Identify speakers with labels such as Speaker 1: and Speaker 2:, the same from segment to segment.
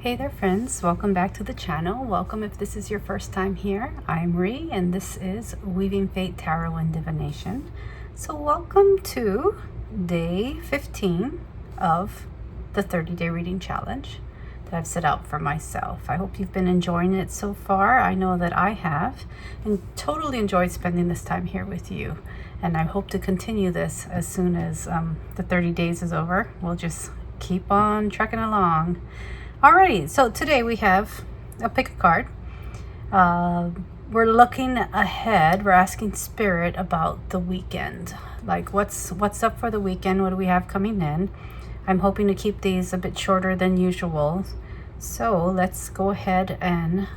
Speaker 1: Hey there friends, welcome back to the channel. Welcome if this is your first time here. I'm Ree and this is Weaving Fate Tarot and Divination. So welcome to day 15 of the 30-day reading challenge that I've set out for myself. I hope you've been enjoying it so far. I know that I have, and totally enjoyed spending this time here with you. And I hope to continue this as soon as the 30 days is over. We'll just keep on trekking along. Alrighty, so today we have a pick a card. We're looking ahead. We're asking Spirit about the weekend. Like what's up for the weekend? What do we have coming in? I'm hoping to keep these a bit shorter than usual. So let's go ahead and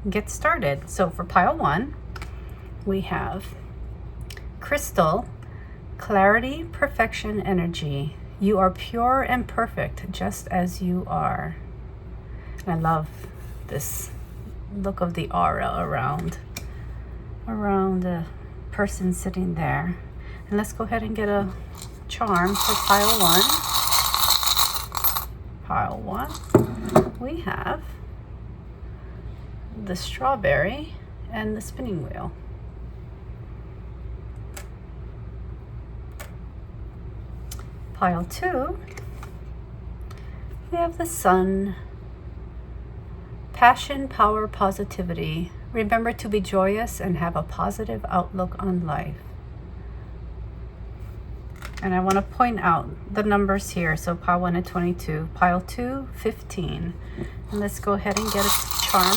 Speaker 1: get started. So for pile 1, we have Crystal, Clarity, Perfection, Energy. You are pure and perfect just as you are. I love this look of the aura around the person sitting there. And let's go ahead and get a charm for pile 1. Pile 1, we have the strawberry and the spinning wheel. Pile 2, we have the sun. Passion, power, positivity. Remember to be joyous and have a positive outlook on life. And I want to point out the numbers here. So pile 1 at 22, pile 2, 15. And let's go ahead and get a charm.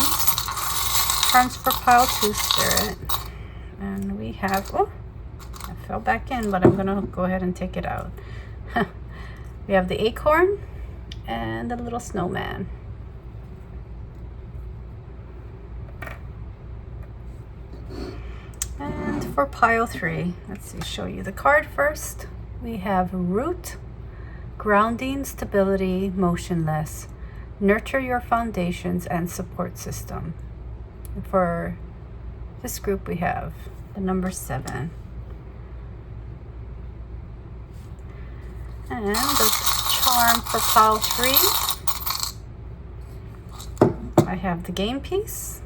Speaker 1: Charms for pile 2, Spirit. And we have, oh, I fell back in, but I'm going to go ahead and take it out. We have the acorn and the little snowman. And for pile 3, let's see, show you the card first. We have root, grounding, stability, motionless. Nurture your foundations and support system. And for this group, we have the number 7. And the charm for pile 3, I have the game piece.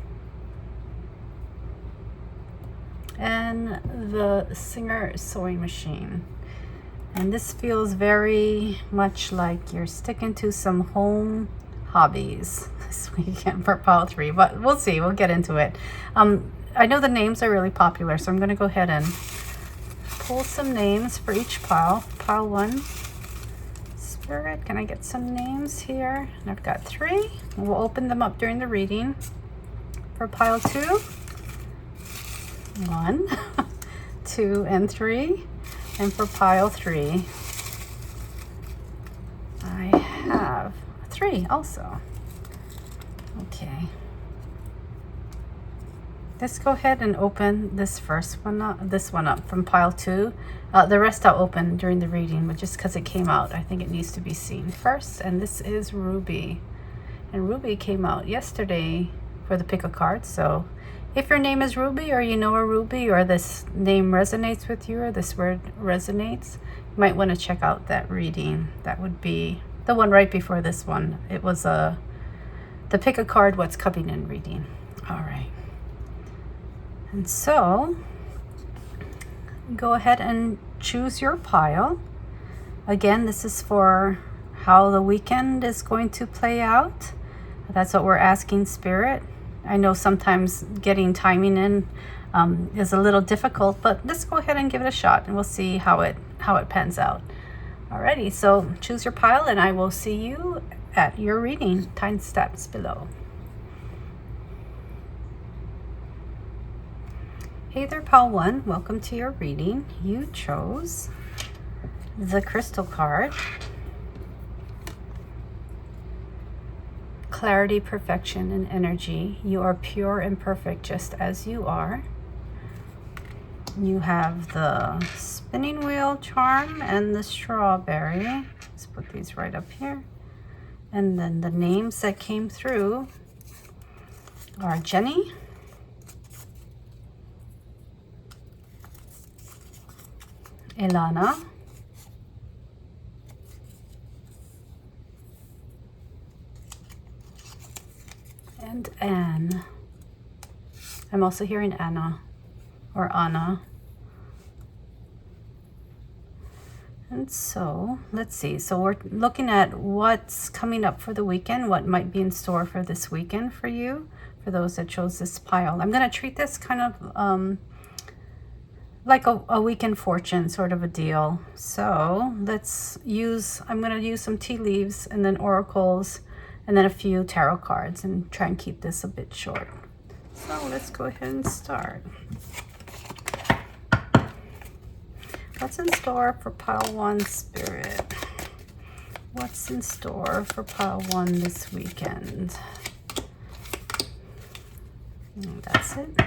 Speaker 1: And the Singer sewing machine. And this feels very much like you're sticking to some home hobbies this weekend for pile 3, but we'll see, we'll get into it. I know the names are really popular, so I'm going to go ahead and pull some names for each pile. Pile 1, Spirit, can I get some names here? And I've got 3. We'll open them up during the reading. For pile 2, 1, 2, and 3. And for pile 3, I have 3 also. Okay. Let's go ahead and open this first one up, from pile 2. The rest I'll open during the reading, but just because it came out, I think it needs to be seen first. And this is Ruby. And Ruby came out yesterday for the pick a card, so if your name is Ruby, or you know a Ruby, or this name resonates with you, or this word resonates, you might want to check out that reading. That would be the one right before this one. It was the pick a card, what's coming in reading. All right. And so go ahead and choose your pile. Again, this is for how the weekend is going to play out. That's what we're asking Spirit. I know sometimes getting timing in is a little difficult, but let's go ahead and give it a shot and we'll see how it pans out. Alrighty, so choose your pile and I will see you at your reading. Time steps below. Hey there, pile 1, welcome to your reading. You chose the crystal card. Clarity, perfection, and energy. You are pure and perfect just as you are. You have the spinning wheel charm and the strawberry. Let's put these right up here. And then the names that came through are Jenny, Ilana, and Anne. I'm also hearing Anna or Anna. And so let's see. So we're looking at what's coming up for the weekend, what might be in store for this weekend for you, for those that chose this pile. I'm going to treat this kind of like a weekend fortune sort of a deal. So let's use, I'm going to use some tea leaves and then oracles and then a few tarot cards and try and keep this a bit short. So let's go ahead and start. What's in store for pile 1, Spirit? What's in store for pile 1 this weekend? And that's it.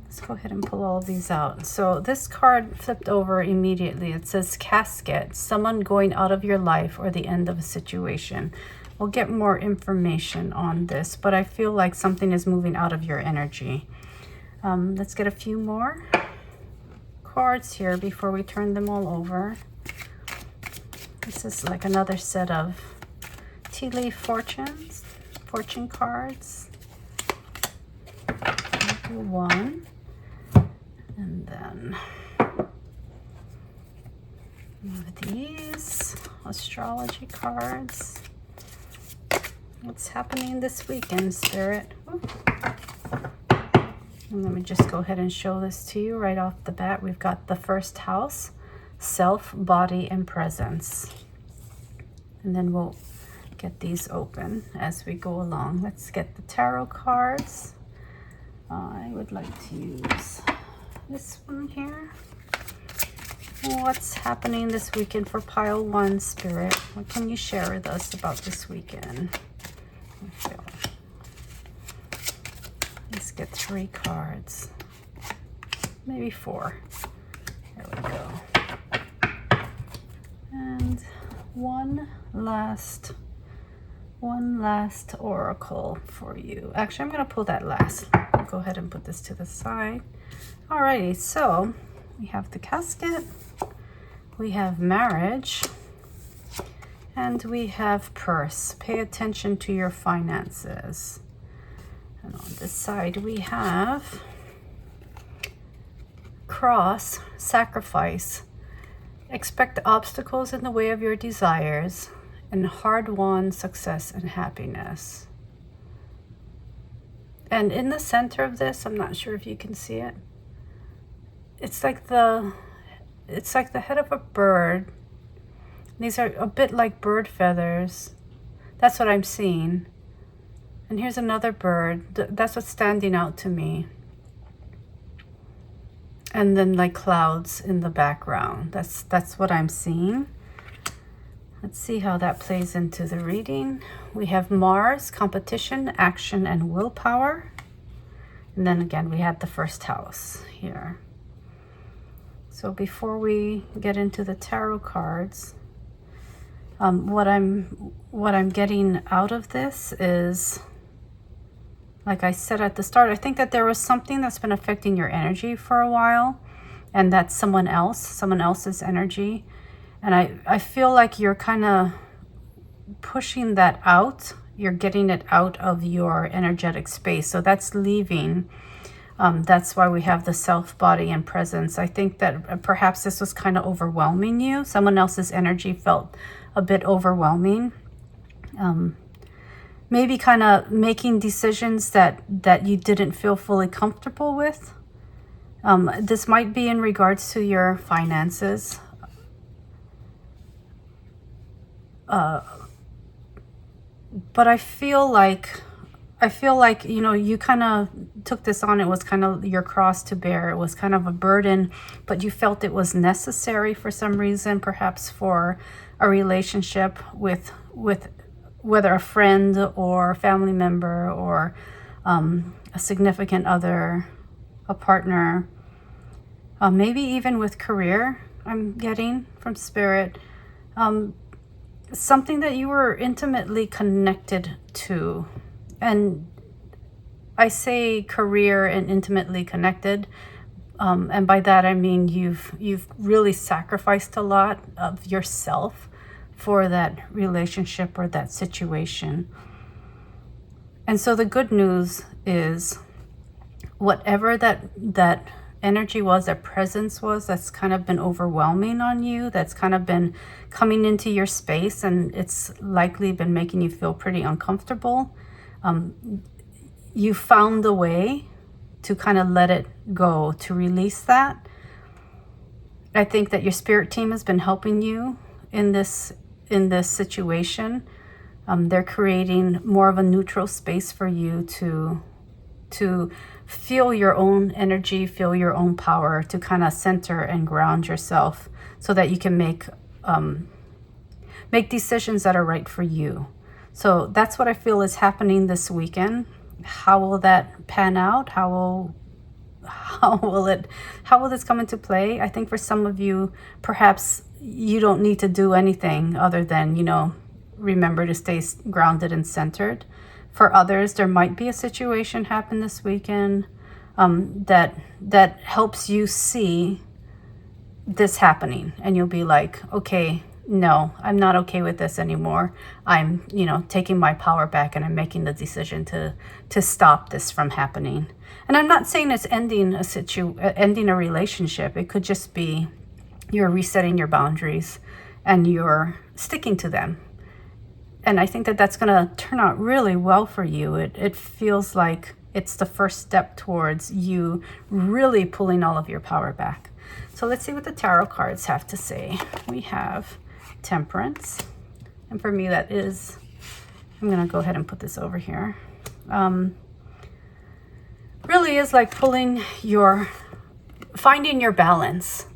Speaker 1: Let's go ahead and pull all of these out. So this card flipped over immediately. It says casket, someone going out of your life or the end of a situation. We'll get more information on this, but I feel like something is moving out of your energy. Let's get a few more cards here before we turn them all over. This is like another set of tea leaf fortune cards. I'll do one, and then move these astrology cards. What's happening this weekend, Spirit? Ooh. And let me just go ahead and show this to you right off the bat. We've got the first house, self, body, and presence. And then we'll get these open as we go along. Let's get the tarot cards. I would like to use this one here. What's happening this weekend for pile 1, Spirit? What can you share with us about this weekend? Let's get 3 cards, maybe 4. There we go. And one last oracle for you. Actually, I'm going to pull that last. I'll go ahead and put this to the side. Alrighty, so we have the casket, we have marriage, and we have purse. Pay attention to your finances. And on this side we have cross, sacrifice. Expect obstacles in the way of your desires, and hard-won success and happiness. And in the center of this, I'm not sure if you can see it, it's like the head of a bird. These are a bit like bird feathers. That's what I'm seeing. And here's another bird. That's what's standing out to me. And then like clouds in the background. That's what I'm seeing. Let's see how that plays into the reading. We have Mars, competition, action, and willpower. And then again, we had the first house here. So before we get into the tarot cards, what I'm getting out of this is, like I said at the start, I think that there was something that's been affecting your energy for a while, and that's someone else's energy. And I feel like you're kind of pushing that out. You're getting it out of your energetic space. So that's leaving. That's why we have the self, body, and presence. I think that perhaps this was kind of overwhelming you. Someone else's energy felt a bit overwhelming. Maybe kind of making decisions that you didn't feel fully comfortable with. This might be in regards to your finances. But I feel like, you know, you kind of took this on. It was kind of your cross to bear. It was kind of a burden, but you felt it was necessary for some reason, perhaps for a relationship with whether a friend or a family member or a significant other, a partner, maybe even with career, I'm getting from Spirit. Something that you were intimately connected to. And I say career and intimately connected, and by that I mean you've really sacrificed a lot of yourself for that relationship or that situation. And so the good news is whatever that energy was, that presence was, that's kind of been overwhelming on you, that's kind of been coming into your space, and it's likely been making you feel pretty uncomfortable. You found a way to kind of let it go, to release that. I think that your spirit team has been helping you in this situation. They're creating more of a neutral space for you to feel your own energy, feel your own power, to kind of center and ground yourself so that you can make decisions that are right for you. So that's what I feel is happening this weekend. How will that pan out? How will this come into play? I think for some of you, perhaps you don't need to do anything other than, remember to stay grounded and centered. For others, there might be a situation happen this weekend that helps you see this happening, and you'll be like, okay, no, I'm not okay with this anymore. I'm, taking my power back, and I'm making the decision to stop this from happening. And I'm not saying it's ending a relationship. It could just be you're resetting your boundaries and you're sticking to them. And I think that that's going to turn out really well for you. It feels like it's the first step towards you really pulling all of your power back. So let's see what the tarot cards have to say. We have Temperance. And for me, that is, I'm going to go ahead and put this over here. Really is like finding your balance.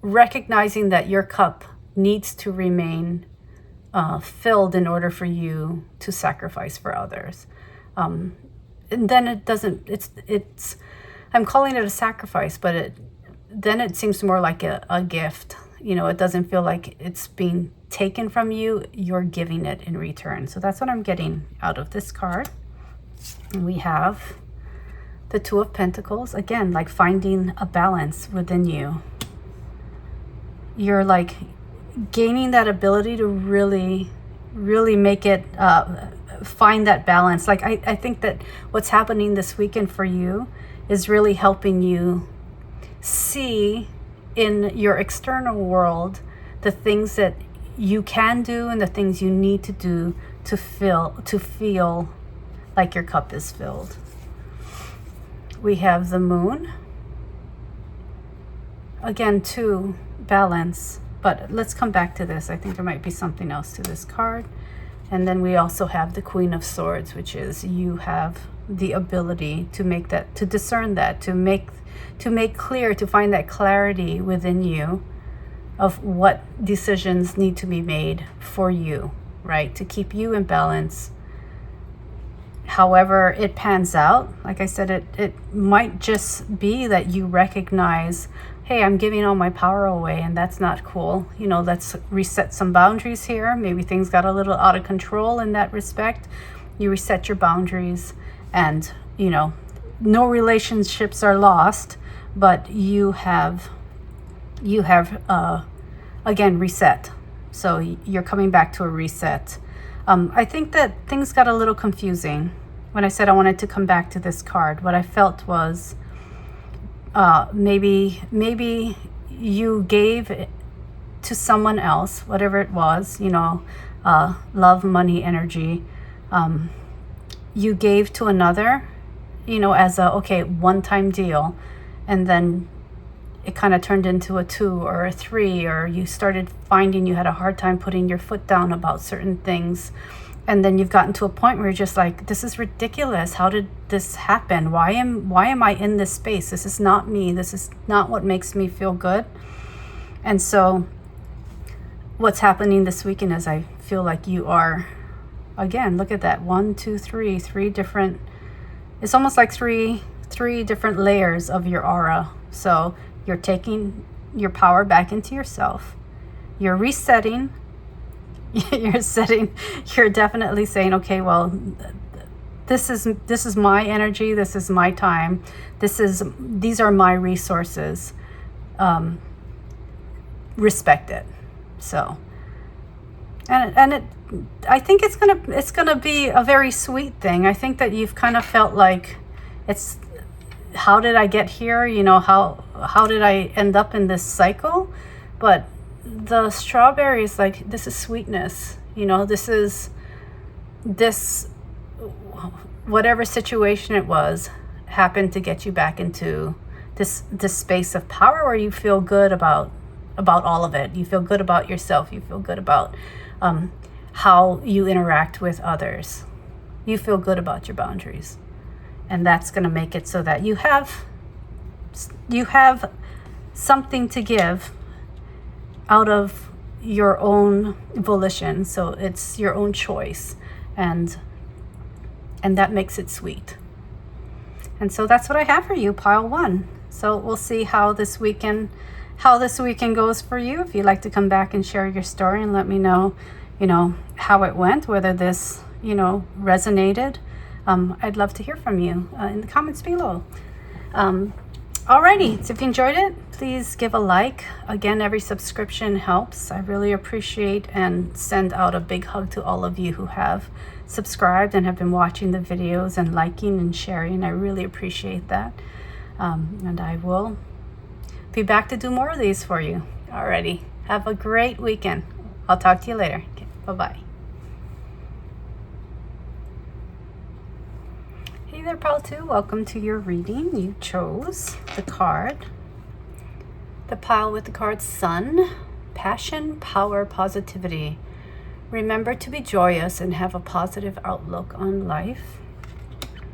Speaker 1: Recognizing that your cup needs to remain filled in order for you to sacrifice for others. And then it doesn't, I'm calling it a sacrifice, but then it seems more like a gift. It doesn't feel like it's being taken from you. You're giving it in return. So that's what I'm getting out of this card. And we have the Two of Pentacles. Again, like finding a balance within you. You're like gaining that ability to really, really make it, find that balance. Like I think that what's happening this weekend for you is really helping you see in your external world the things that you can do and the things you need to do to feel like your cup is filled. We have the Moon. Again, to balance, but let's come back to this. I think there might be something else to this card. And then we also have the Queen of Swords, which is you have the ability to make that, to discern that, to make clear, to find that clarity within you of what decisions need to be made for you, right? To keep you in balance. However it pans out, like I said, it might just be that you recognize, hey, I'm giving all my power away, and that's not cool. Let's reset some boundaries here. Maybe things got a little out of control in that respect. You reset your boundaries, and, no relationships are lost, but you have again, reset. So you're coming back to a reset. I think that things got a little confusing when I said I wanted to come back to this card. What I felt was maybe you gave it to someone else, whatever it was, love, money, energy. You gave to another, as a, one-time deal. And then it kind of turned into a 2 or a 3, or you started finding you had a hard time putting your foot down about certain things. And then you've gotten to a point where you're just like, this is ridiculous. How did this happen? Why am I in this space? This is not me. This is not what makes me feel good. And so what's happening this weekend is I feel like you are, again, look at that, 1, 2, 3 different, it's almost like three different layers of your aura. So you're taking your power back into yourself. You're resetting. You're definitely saying, okay, well, this is my energy. This is my time. These are my resources. Respect it. So And I think it's gonna be a very sweet thing. I think that you've kind of felt like it's, how did I get here? You know, how did I end up in this cycle? But the strawberry is like, this is sweetness. You know, this whatever situation it was happened to get you back into this space of power where you feel good about all of it. You feel good about yourself. You feel good about how you interact with others. You feel good about your boundaries. And that's going to make it so that you have something to give out of your own volition. So it's your own choice, and that makes it sweet. And so that's what I have for you, pile 1. So we'll see how this weekend goes for you. If you'd like to come back and share your story and let me know, how it went, whether this, resonated. I'd love to hear from you in the comments below. Alrighty, so if you enjoyed it, please give a like. Again, every subscription helps. I really appreciate and send out a big hug to all of you who have subscribed and have been watching the videos and liking and sharing. I really appreciate that. And I will be back to do more of these for you. Alrighty, have a great weekend. I'll talk to you later. Okay, bye-bye. Hey there, pile 2. Welcome to your reading. You chose the pile with the card Sun, Passion, Power, Positivity. Remember to be joyous and have a positive outlook on life.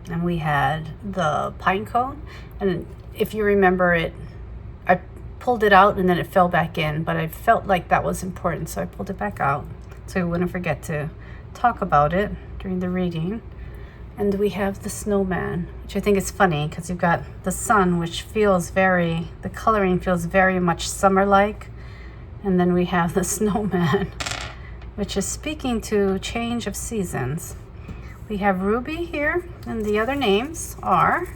Speaker 1: And we had the pine cone. And if you remember it, I pulled it out and then it fell back in, but I felt like that was important, so I pulled it back out so I wouldn't forget to talk about it during the reading. And we have the snowman, which I think is funny because you've got the sun, which the coloring feels very much summer-like. And then we have the snowman, which is speaking to change of seasons. We have Ruby here, and the other names are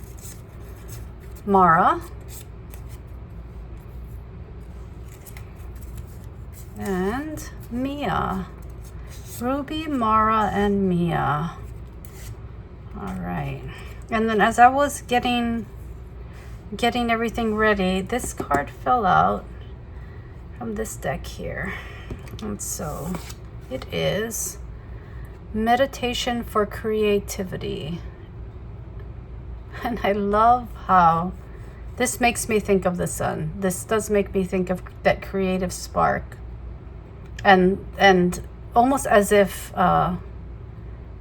Speaker 1: Mara and Mia. Ruby, Mara, and Mia. All right. And then as I was getting everything ready, this card fell out from this deck here. And so it is Meditation for Creativity. And I love how this makes me think of the sun. This does make me think of that creative spark. And almost as if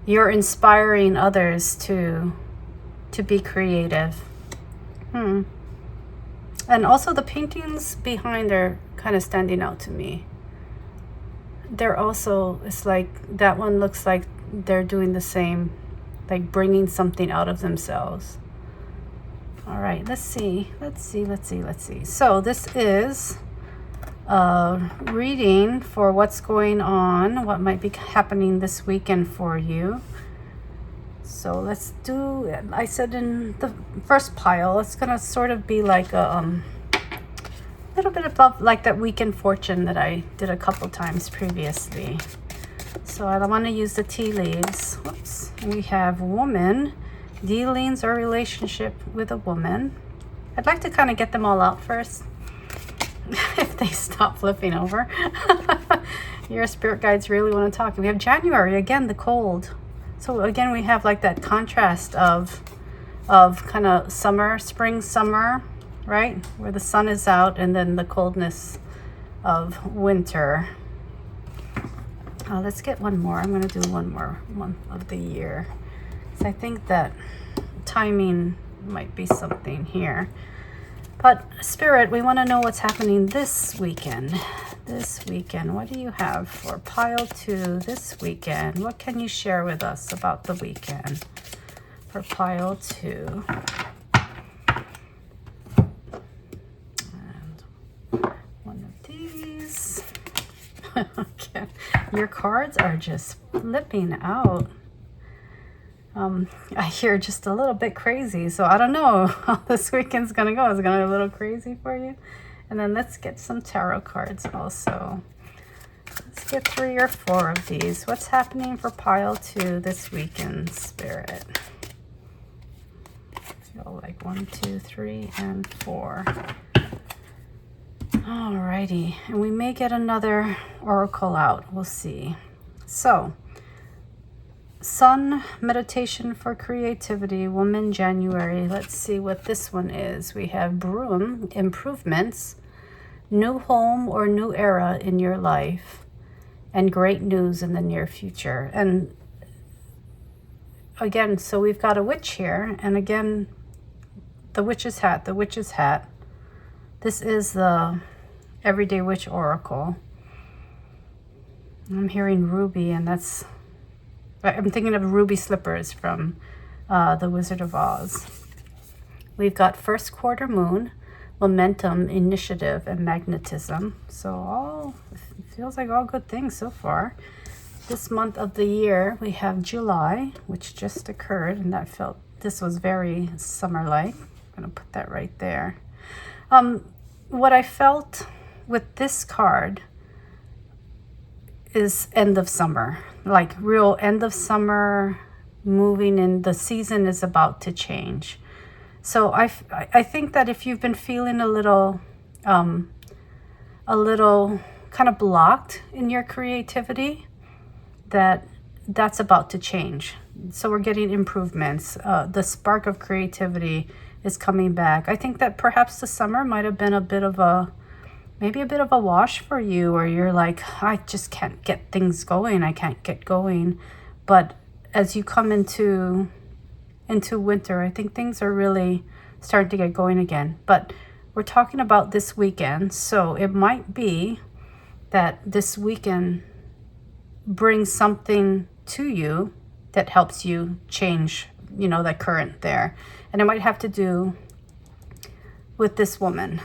Speaker 1: you're inspiring others to be creative. And also the paintings behind are kind of standing out to me. They're also, it's like that one looks like they're doing the same, like bringing something out of themselves. All right, let's see. So this is a reading for what's going on, what might be happening this weekend for you. So let's do, I said in the first pile, it's gonna sort of be like a little bit above like that weekend fortune that I did a couple times previously. So I want to use the tea leaves. Whoops. We have woman, dealings or relationship with a woman. I'd like to kind of get them all out first. If they stop flipping over. Your spirit guides really want to talk. We have January, again, the cold. So again, we have like that contrast of kind of summer, spring, summer, right? Where the sun is out, and then the coldness of winter. Let's get one more. I'm going to do one more month of the year. So I think that timing might be something here. But Spirit, we want to know what's happening this weekend. What do you have for pile 2 this weekend? What can you share with us about the weekend for pile 2? And one of these. Okay. Your cards are just flipping out. I hear just a little bit crazy, so I don't know how this weekend's gonna go. Is it gonna be a little crazy for you? And then let's get some tarot cards also. Let's get 3 or 4 of these. What's happening for pile 2 this weekend, Spirit? I feel like 1, 2, 3, and 4. Alrighty, and we may get another oracle out. We'll see. So, Sun, meditation for creativity, woman, January. Let's see what this one is. We have Broom, improvements, new home or new era in your life, and great news in the near future. And again, so we've got a witch here, and again, the witch's hat, the witch's hat. This is the Everyday Witch Oracle. I'm hearing ruby, and I'm thinking of ruby slippers from the Wizard of Oz. We've got first quarter moon, momentum, initiative, and magnetism. So feels like all good things so far. This month of the year, we have July, which just occurred, and this was very summer-like. I'm gonna put that right there. What I felt with this card is end of summer, like real end of summer, moving in, the season is about to change. So I think that if you've been feeling a little kind of blocked in your creativity, that's about to change. So we're getting improvements. The spark of creativity is coming back. I think that perhaps the summer might have been maybe a bit of a wash for you, or you're like, I just can't get things going. I can't get going. But as you come into winter, I think things are really starting to get going again. But we're talking about this weekend, so it might be that this weekend brings something to you that helps you change, that current there. And it might have to do with this woman.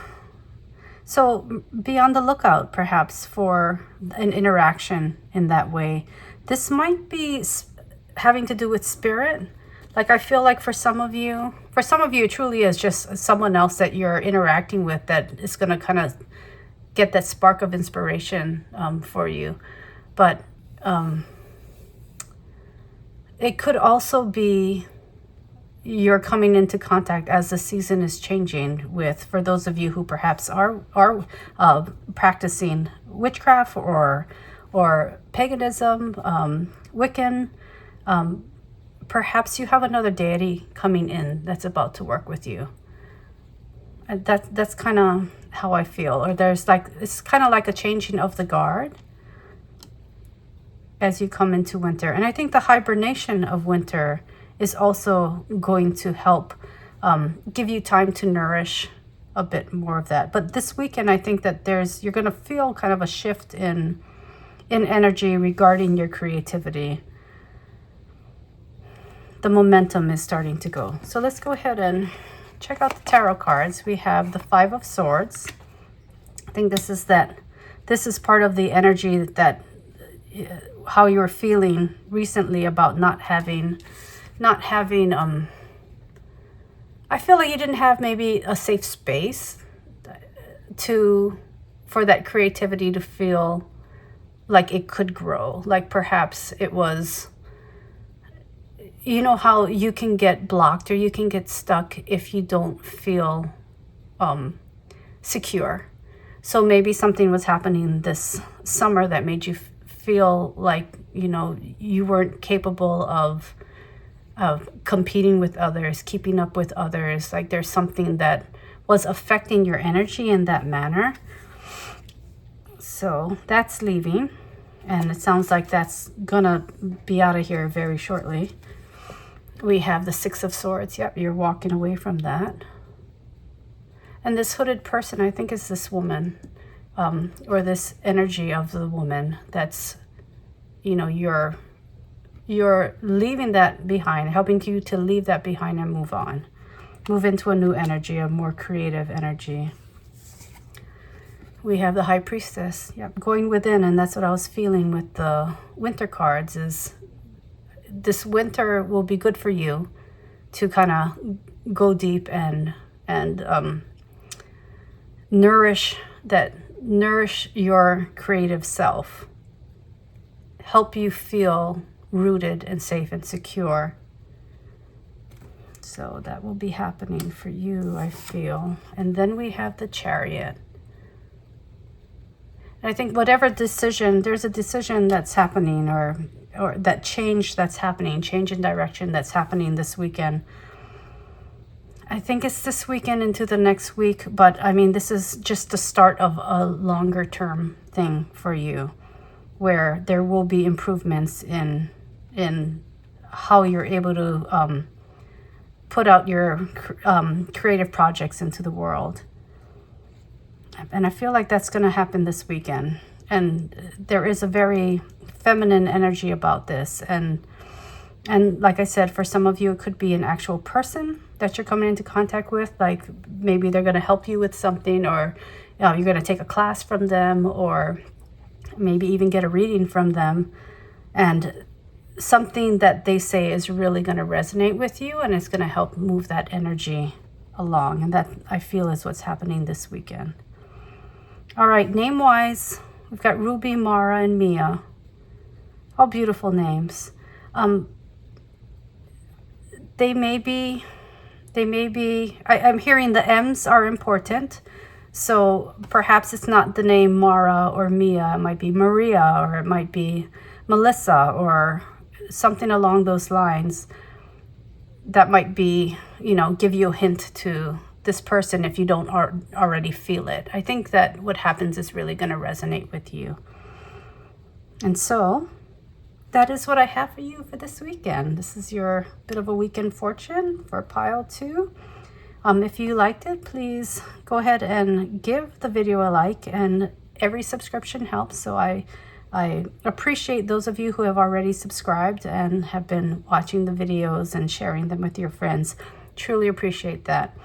Speaker 1: So be on the lookout perhaps for an interaction in that way. This might be having to do with spirit. Like I feel like for some of you it truly is just someone else that you're interacting with that is going to kind of get that spark of inspiration for you. But it could also be you're coming into contact as the season is changing with, for those of you who perhaps are practicing witchcraft or paganism, Wiccan, perhaps you have another deity coming in that's about to work with you. And that's kind of how I feel. Or it's kind of like a changing of the guard as you come into winter. And I think the hibernation of winter is also going to help give you time to nourish a bit more of that. But this weekend, I think that you're going to feel kind of a shift in energy regarding your creativity. The momentum is starting to go. So let's go ahead and check out the tarot cards. We have the 5 of Swords. I think this is part of the energy that how you're feeling recently about not having I feel like you didn't have maybe a safe space for that creativity to feel like it could grow. Like perhaps it was, how you can get blocked or you can get stuck if you don't feel secure. So maybe something was happening this summer that made you feel like, you weren't capable of competing with others, keeping up with others. Like there's something that was affecting your energy in that manner. So that's leaving. And it sounds like that's gonna be out of here very shortly. We have the 6 of Swords. Yep, you're walking away from that. And this hooded person, I think, is this woman, or this energy of the woman that's, you're leaving that behind, helping you to leave that behind and move on. Move into a new energy, a more creative energy. We have the High Priestess. Yep, going within, and that's what I was feeling with the winter cards is this winter will be good for you to kind of go deep and nourish your creative self. help you feel rooted and safe and secure. So that will be happening for you, I feel. And then we have the Chariot. I think whatever decision, there's a decision that's happening, or that change that's happening, change in direction that's happening this weekend. I think it's this weekend into the next week, but I mean, this is just the start of a longer term thing for you, where there will be improvements in how you're able to put out your creative projects into the world. And I feel like that's going to happen this weekend. And there is a very feminine energy about this. And like I said, for some of you, it could be an actual person that you're coming into contact with. Like maybe they're going to help you with something, or you're going to take a class from them, or maybe even get a reading from them. And something that they say is really going to resonate with you, and it's going to help move that energy along. And that, I feel, is what's happening this weekend. All right, name-wise, we've got Ruby, Mara, and Mia. All beautiful names. They may be, I'm hearing the M's are important. So perhaps it's not the name Mara or Mia. It might be Maria, or it might be Melissa, or something along those lines. That might be, give you a hint to this person if you don't already feel it. I think that what happens is really going to resonate with you. And so that is what I have for you for this weekend. This is your bit of a weekend fortune for pile 2. If you liked it, please go ahead and give the video a like, and every subscription helps. So I appreciate those of you who have already subscribed and have been watching the videos and sharing them with your friends. Truly appreciate that.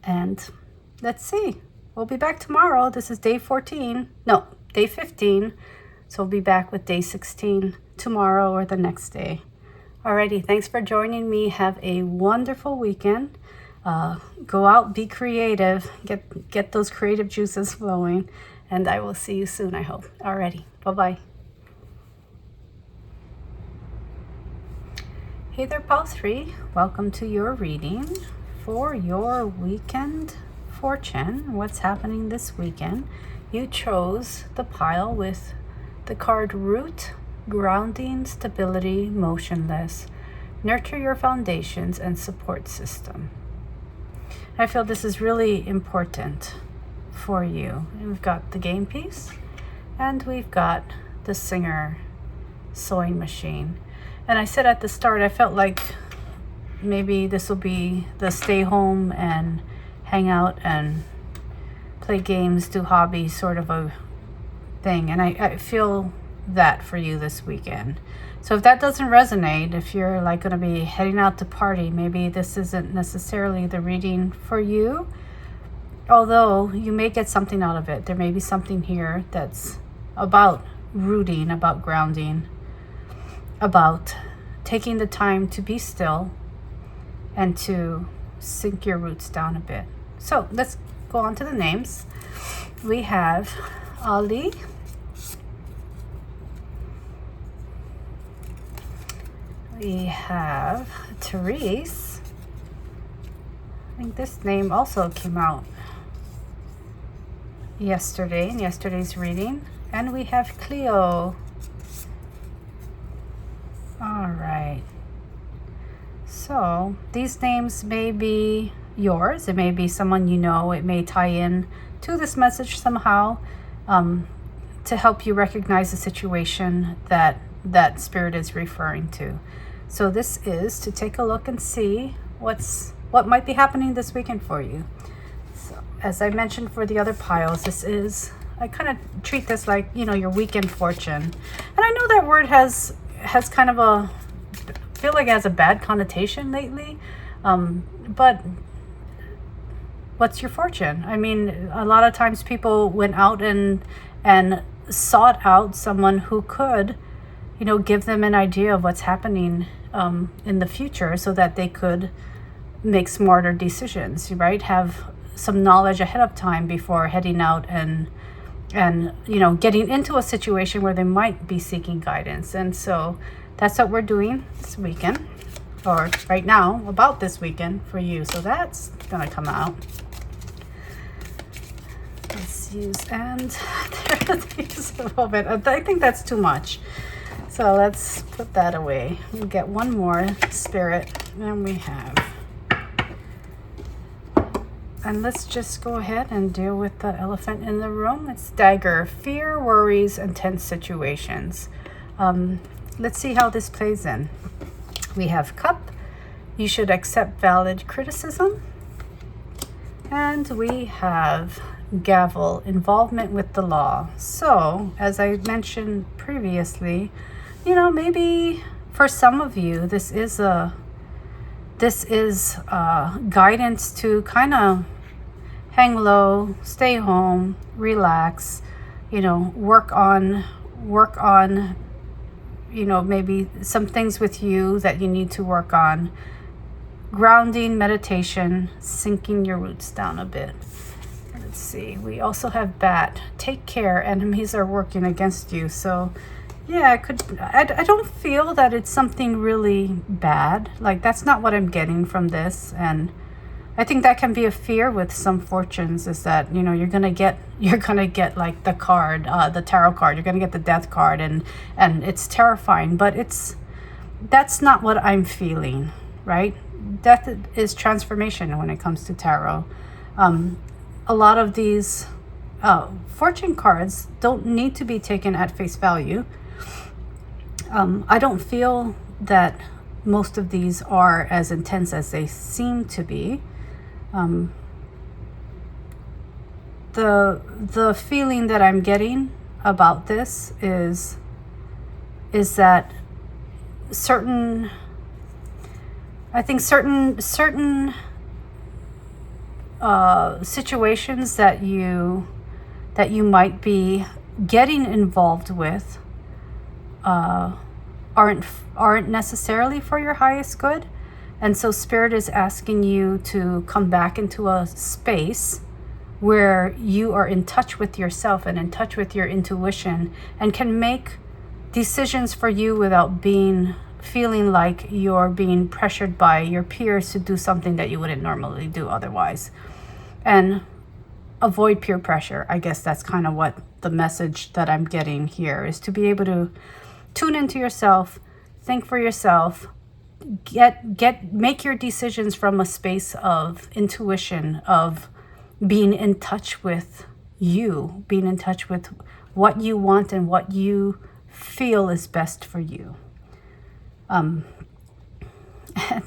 Speaker 1: And let's see, we'll be back tomorrow. This is day 15. So we'll be back with day 16 tomorrow or the next day. Alrighty, thanks for joining me. Have a wonderful weekend. Go out, be creative, get those creative juices flowing, and I will see you soon, I hope. Alrighty, bye-bye. Hey there, Pile 3. Welcome to your reading for your weekend fortune. What's happening this weekend? You chose the pile with the card Root, Grounding, Stability, Motionless. Nurture your foundations and support system. I feel this is really important for you. And we've got the game piece, and we've got the Singer sewing machine. And I said at the start, I felt like maybe this will be the stay home and hang out and play games, do hobbies sort of a thing. And I feel that for you this weekend. So if that doesn't resonate, if you're like going to be heading out to party, maybe this isn't necessarily the reading for you. Although you may get something out of it. There may be something here that's about rooting, about grounding, about taking the time to be still and to sink your roots down a bit. So let's go on to the names. We have Ali, we have Therese. I think this name also came out yesterday in yesterday's reading. And we have Cleo. All right. So these names may be yours. It may be someone you know. It may tie in to this message somehow, to help you recognize the situation that spirit is referring to. So this is to take a look and see what might be happening this weekend for you. So as I mentioned for the other piles, this is, I kind of treat this like, your weekend fortune. And I know that word has kind of I feel like it has a bad connotation lately. But what's your fortune? I mean, a lot of times people went out and sought out someone who could, give them an idea of what's happening in the future, so that they could make smarter decisions, right? Have some knowledge ahead of time before heading out and and you know, getting into a situation where they might be seeking guidance. And so that's what we're doing this weekend, or right now, about this weekend for you. So that's gonna come out. Let's use, and there's a little bit. I think that's too much. So let's put that away. We'll get one more spirit, and we have. And let's just go ahead and deal with the elephant in the room. It's dagger, fear, worries, and tense situations. Let's see how this plays in. We have cup. You should accept valid criticism. And we have gavel, involvement with the law. So, as I mentioned previously, you know, maybe for some of you, this is guidance to kind of hang low, stay home, relax, you know, work on, you know, maybe some things with you that you need to work on. Grounding, meditation, sinking your roots down a bit. Let's see. We also have bat. Take care. Enemies are working against you. So, yeah, I don't feel that it's something really bad. Like, that's not what I'm getting from this. And I think that can be a fear with some fortunes, is that, you know, you're gonna get like the card, the tarot card. You're gonna get the death card, and it's terrifying. But that's not what I'm feeling, right? Death is transformation when it comes to tarot. A lot of these fortune cards don't need to be taken at face value. I don't feel that most of these are as intense as they seem to be. The feeling that I'm getting about this is that certain situations that you might be getting involved with aren't necessarily for your highest good. And so Spirit is asking you to come back into a space where you are in touch with yourself and in touch with your intuition, and can make decisions for you without feeling like you're being pressured by your peers to do something that you wouldn't normally do otherwise. And avoid peer pressure. I guess that's kind of what the message that I'm getting here is, to be able to tune into yourself, think for yourself, make your decisions from a space of intuition, of being in touch with you, being in touch with what you want and what you feel is best for you.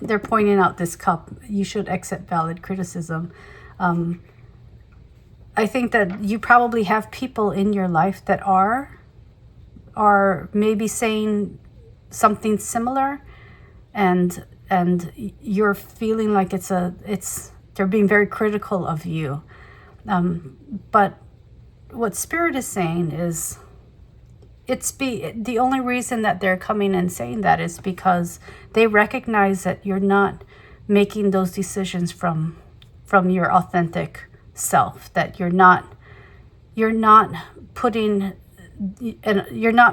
Speaker 1: They're pointing out this cup. You should accept valid criticism. I think that you probably have people in your life that are maybe saying something similar, and you're feeling like they're being very critical of you. But what Spirit is saying is, the only reason that they're coming and saying that is because they recognize that you're not making those decisions from your authentic self, that you're not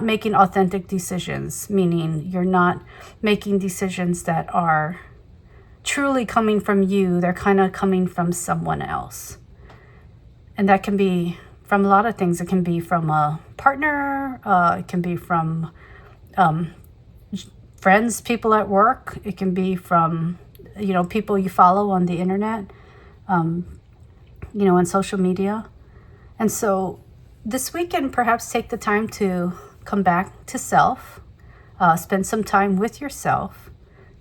Speaker 1: making authentic decisions, meaning you're not making decisions that are truly coming from you. They're kind of coming from someone else. And that can be from a lot of things. It can be from a partner, it can be from friends, people at work, it can be from, you know, people you follow on the internet, you know, on social media. And so this weekend, perhaps take the time to come back to self, spend some time with yourself,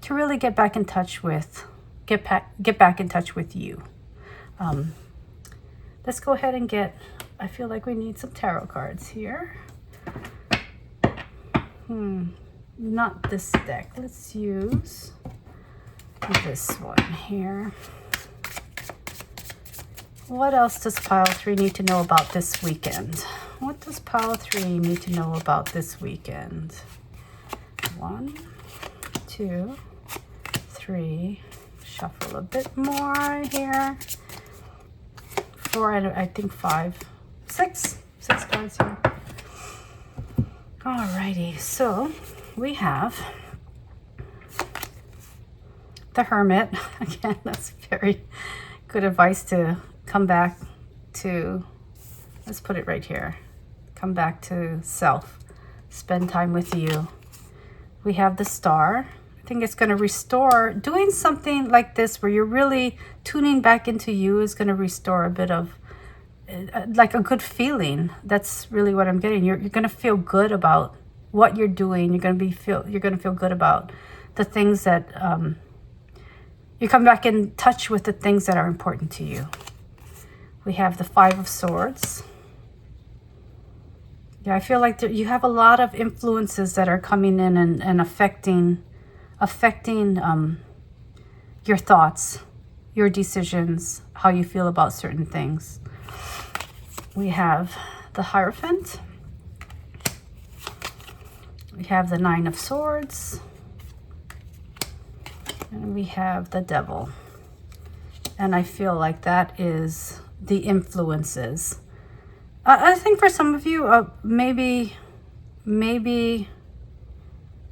Speaker 1: to really get back in touch with you. Let's go ahead and I feel like we need some tarot cards here. Not this deck. Let's use this one here. What else does pile 3 need to know about this weekend? What does pile 3 need to know about this weekend? 1, 2, 3. Shuffle a bit more here. 4, I think 5, 6. 6 cards here. Alrighty, so we have the Hermit. Again, that's very good advice to come back to, let's put it right here. Come back to self. Spend time with you. We have the Star. I think it's going to restore, doing something like this where you're really tuning back into you is going to restore a bit of like a good feeling. That's really what I'm getting. You're going to feel good about what you're doing. You're going to feel good about the things that you come back in touch with, the things that are important to you. We have the 5 of Swords. Yeah, I feel like you have a lot of influences that are coming in and affecting your thoughts, your decisions, how you feel about certain things. We have the Hierophant. We have the 9 of Swords. And we have the Devil. And I feel like that is the influences. I think for some of you, maybe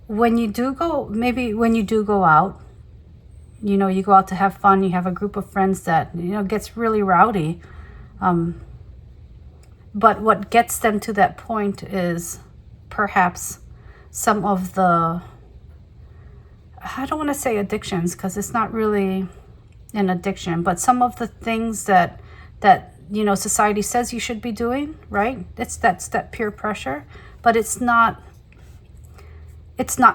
Speaker 1: when you do go out, you know, you go out to have fun, you have a group of friends that, you know, gets really rowdy. But what gets them to that point is perhaps some of the, I don't want to say addictions because it's not really an addiction, but some of the things that you know society says you should be doing, right? That's that peer pressure, but it's not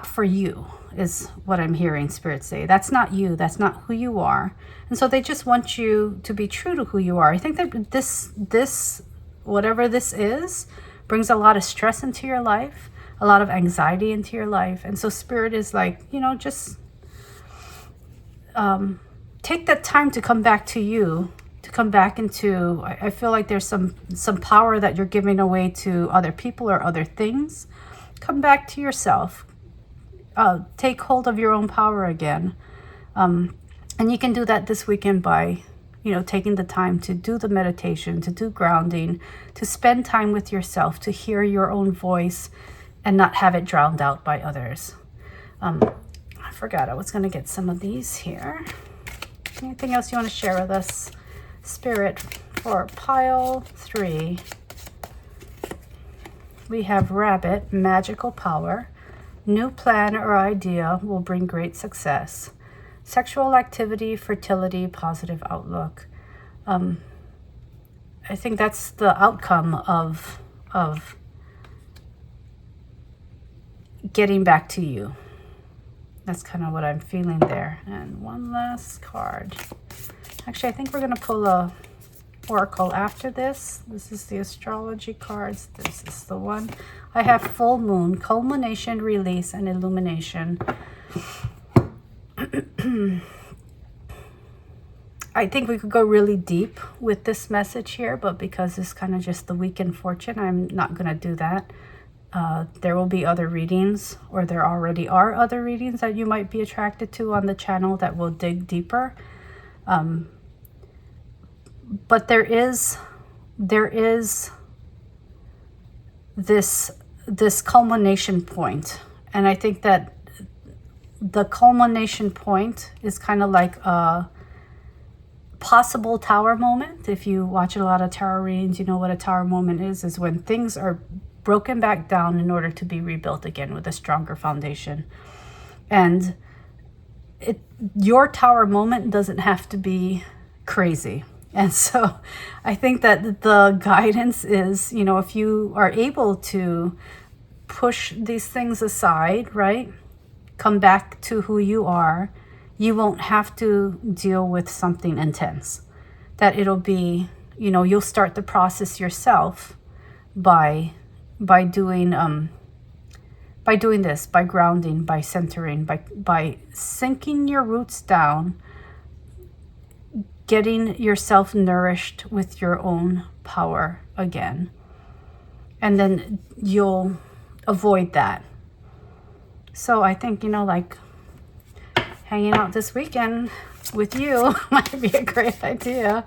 Speaker 1: for you, is what I'm hearing Spirit say. That's not you. That's not who you are. And so they just want you to be true to who you are. I think that this whatever this is brings a lot of stress into your life, a lot of anxiety into your life. And so Spirit is like, you know, just take that time to come back to you, to come back into, I feel like there's some power that you're giving away to other people or other things. Come back to yourself. Take hold of your own power again. And you can do that this weekend by, you know, taking the time to do the meditation, to do grounding, to spend time with yourself, to hear your own voice and not have it drowned out by others. I forgot I was going to get some of these here. Anything else you want to share with us, Spirit, for pile 3? We have Rabbit, magical power. New plan or idea will bring great success. Sexual activity, fertility, positive outlook. I think that's the outcome of getting back to you. That's kind of what I'm feeling there. And one last card. Actually, I think we're going to pull a oracle after this. This is the astrology cards. This is the one. I have full moon, culmination, release, and illumination. I think we could go really deep with this message here, but because it's kind of just the weekend fortune, I'm not going to do that. There will be other readings, or there already are other readings that you might be attracted to on the channel that will dig deeper. But there is this culmination point, and I think that the culmination point is kind of like a possible tower moment. If you watch a lot of tarot readings, you know what a tower moment is when things are broken back down in order to be rebuilt again with a stronger foundation. And your tower moment doesn't have to be crazy. And so I think that the guidance is, you know, if you are able to push these things aside, right? Come back to who you are, you won't have to deal with something intense. That it'll be, you know, you'll start the process yourself by doing this, by grounding, by centering, by sinking your roots down, getting yourself nourished with your own power again. And then you'll avoid that. So I think, you know, like hanging out this weekend with you might be a great idea.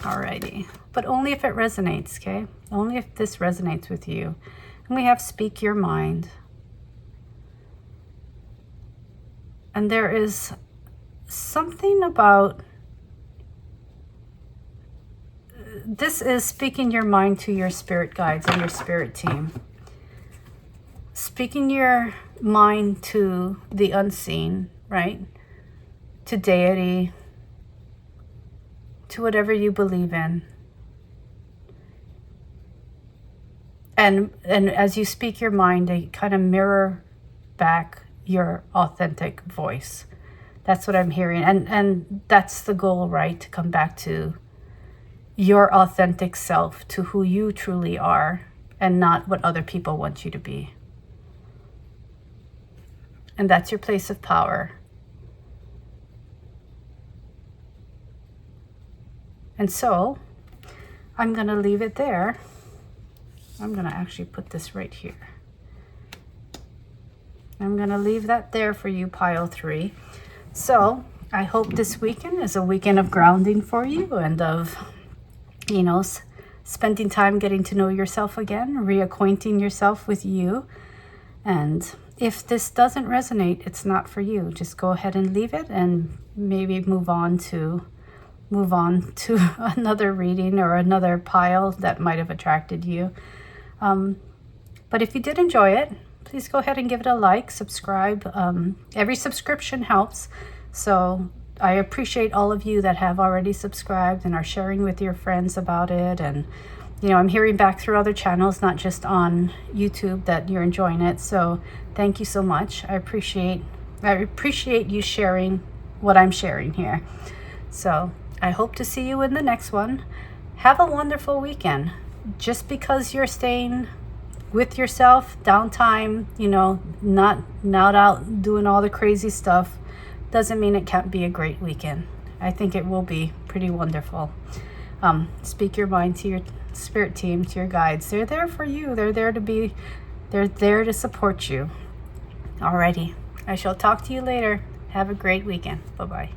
Speaker 1: Alrighty, but only if it resonates, okay? Only if this resonates with you. And we have speak your mind. And there is something about, this is speaking your mind to your spirit guides and your spirit team. Speaking your mind to the unseen, right? To deity, to whatever you believe in. And as you speak your mind, they kind of mirror back your authentic voice. That's what I'm hearing. And that's the goal, right? To come back to your authentic self, to who you truly are, and not what other people want you to be. And that's your place of power. And so I'm going to leave it there. I'm going to actually put this right here. I'm going to leave that there for you, pile 3. So I hope this weekend is a weekend of grounding for you and of, you know, spending time getting to know yourself again, reacquainting yourself with you. And if this doesn't resonate, it's not for you. Just go ahead and leave it and maybe move on to another reading or another pile that might have attracted you. But if you did enjoy it, please go ahead and give it a like, subscribe. Every subscription helps. So I appreciate all of you that have already subscribed and are sharing with your friends about it. And, you know, I'm hearing back through other channels, not just on YouTube, that you're enjoying it. So thank you so much. I appreciate you sharing what I'm sharing here. So I hope to see you in the next one. Have a wonderful weekend. Just because you're staying with yourself, downtime, you know, not out doing all the crazy stuff, doesn't mean it can't be a great weekend. I think it will be pretty wonderful. Speak your mind to your spirit team, to your guides. They're there for you. They're there to support you. Alrighty. I shall talk to you later. Have a great weekend. Bye-bye.